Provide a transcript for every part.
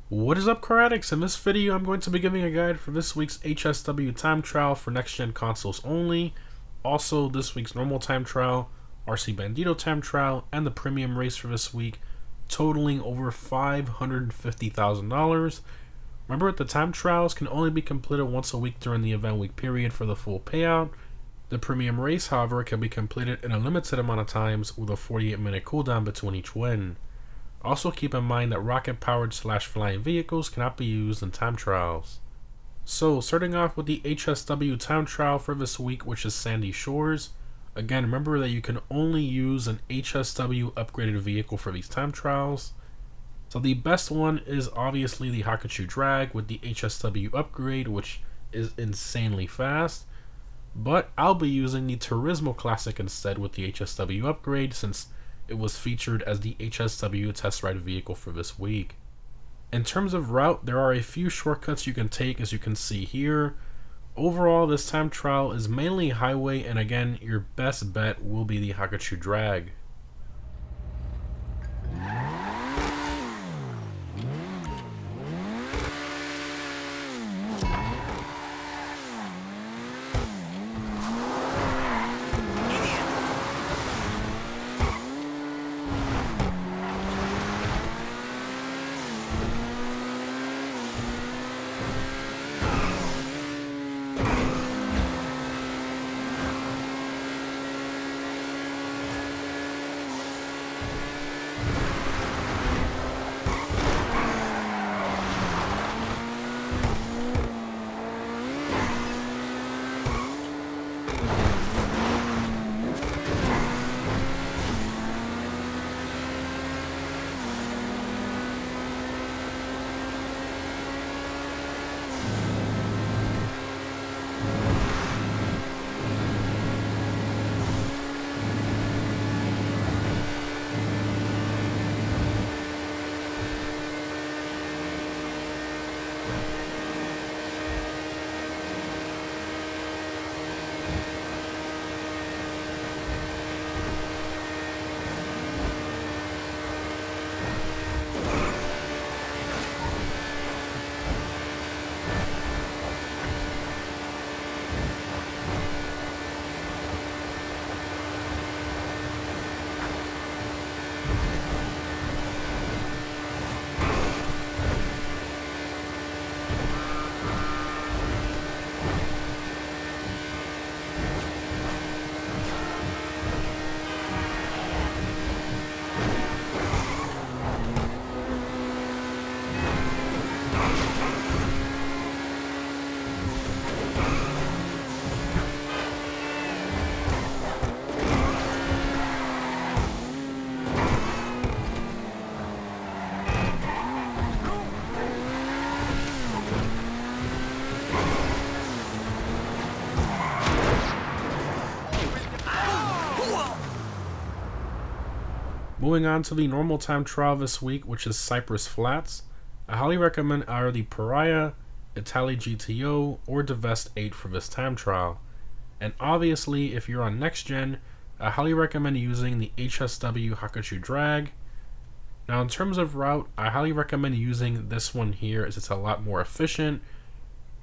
What is up, car addicts? In this video, I'm going to be giving a guide for this week's HSW time trial for next-gen consoles only, also this week's normal time trial, RC Bandito time trial, and the premium race for this week, totaling over $550,000. Remember, the time trials can only be completed once a week during the event week period for the full payout. The premium race, however, can be completed in a limited amount of times with a 48-minute cooldown between each win. Also keep in mind that rocket-powered / flying vehicles cannot be used in time trials. So, starting off with the HSW time trial for this week, which is Sandy Shores. Again, remember that you can only use an HSW upgraded vehicle for these time trials. So the best one is obviously the Hakuchu Drag with the HSW upgrade, which is insanely fast. But I'll be using the Turismo Classic instead with the HSW upgrade, since it was featured as the HSW test ride vehicle for this week. In terms of route, there are a few shortcuts you can take, as you can see here. Overall, this time trial is mainly highway, and again, your best bet will be the Hakuchu Drag. Moving on to the normal time trial this week, which is Cypress Flats. I highly recommend either the Pariah, Itali GTO, or Divest 8 for this time trial. And obviously, if you're on next gen, I highly recommend using the HSW Hakuchu Drag. Now, in terms of route, I highly recommend using this one here, as it's a lot more efficient.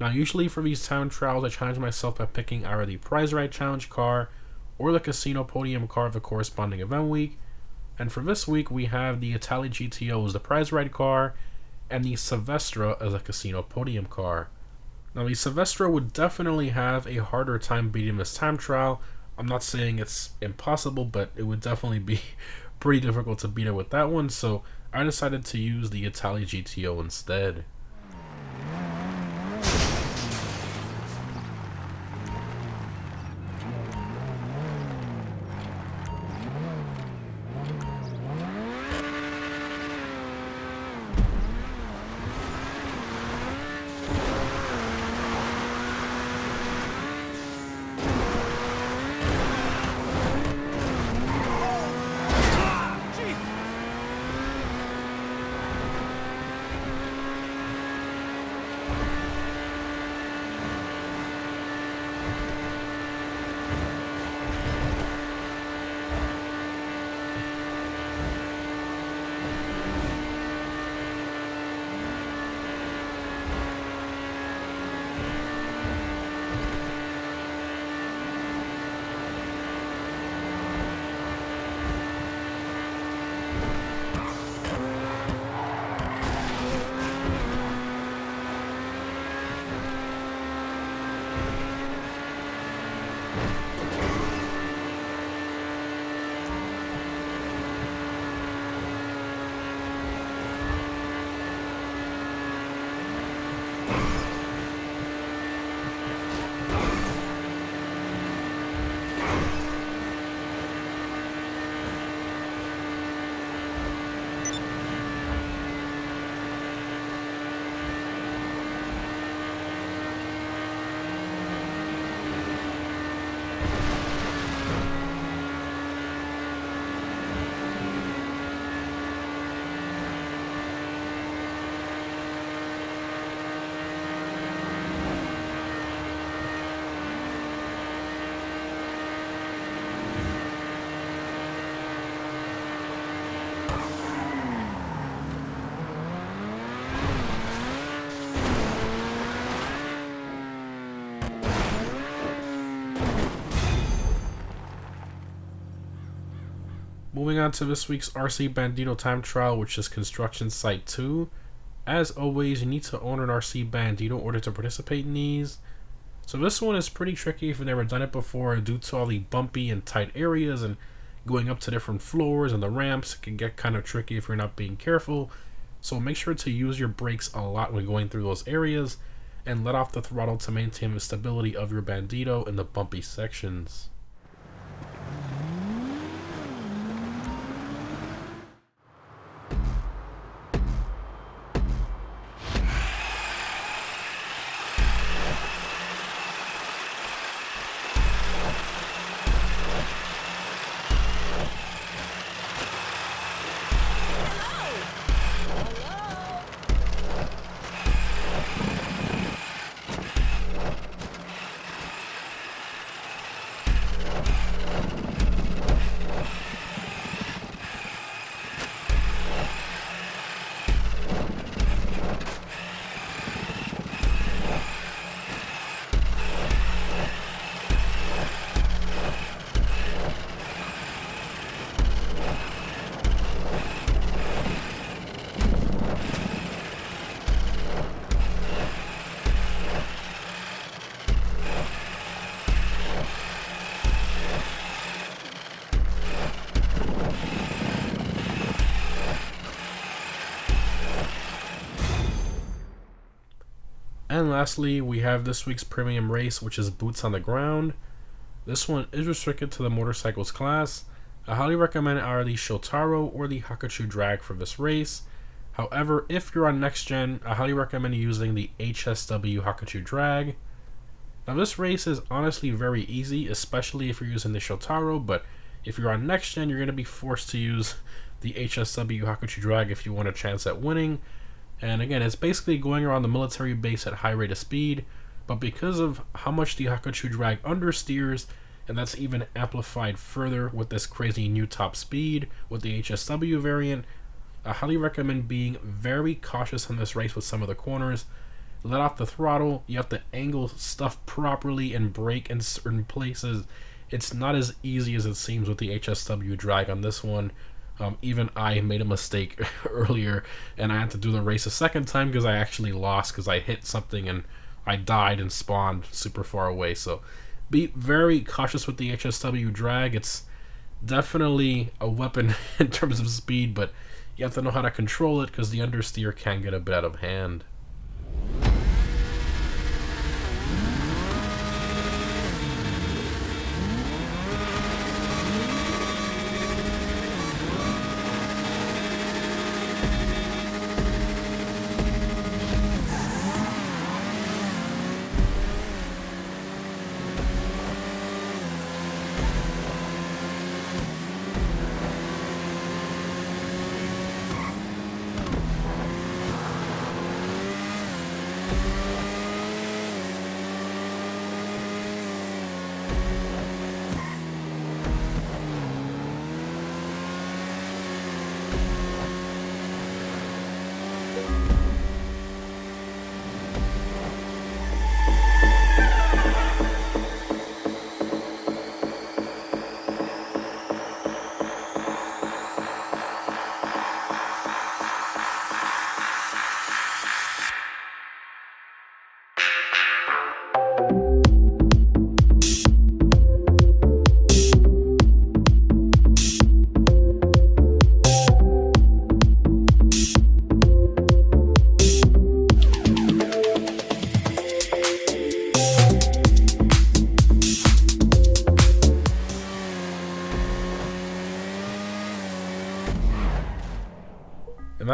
Now, usually for these time trials, I challenge myself by picking either the Prize Right Challenge car or the Casino Podium car of the corresponding event week. And for this week, we have the Itali GTO as the prize ride car, and the Silvestra as a Casino Podium car. Now, the Silvestra would definitely have a harder time beating this time trial. I'm not saying it's impossible, but it would definitely be pretty difficult to beat it with that one, so I decided to use the Itali GTO instead. Moving on to this week's RC Bandito time trial, which is Construction Site 2. As always, you need to own an RC Bandito in order to participate in these. So this one is pretty tricky if you've never done it before due to all the bumpy and tight areas and going up to different floors and the ramps. It can get kind of tricky if you're not being careful. So make sure to use your brakes a lot when going through those areas and let off the throttle to maintain the stability of your Bandito in the bumpy sections. And lastly, we have this week's premium race, which is Boots on the Ground. This one is restricted to the motorcycles class. I highly recommend either the Shotaro or the Hakuchu drag for this race. However, if you're on next gen, I highly recommend using the HSW Hakuchu drag. Now this race is honestly very easy, especially if you're using the Shotaro, but if you're on next gen, you're going to be forced to use the HSW Hakuchu drag if you want a chance at winning. And again, it's basically going around the military base at high rate of speed, but because of how much the Hakuchu drag understeers, and that's even amplified further with this crazy new top speed with the HSW variant, I highly recommend being very cautious on this race with some of the corners. Let off the throttle, you have to angle stuff properly and brake in certain places. It's not as easy as it seems with the HSW drag on this one. Even I made a mistake earlier and I had to do the race a second time because I actually lost because I hit something and I died and spawned super far away. So be very cautious with the HSW drag. It's definitely a weapon in terms of speed, but you have to know how to control it because the understeer can get a bit out of hand.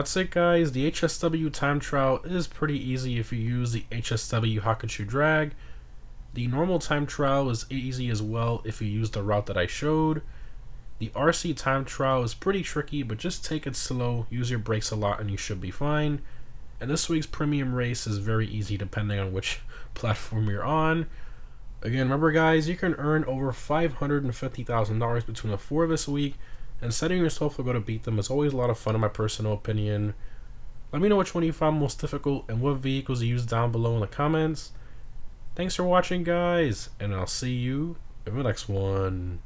that's it, guys. The HSW time trial is pretty easy if you use the HSW Hakuchu drag. The normal time trial is easy as well if you use the route that I showed. The RC time trial is pretty tricky, but just take it slow, use your brakes a lot, and you should be fine. And this week's premium race is very easy depending on which platform you're on. Again, remember guys, you can earn over $550,000 between the 4 this week, and setting yourself to go to beat them is always a lot of fun in my personal opinion. Let me know which one you found most difficult and what vehicles you used down below in the comments. Thanks for watching, guys, and I'll see you in the next one.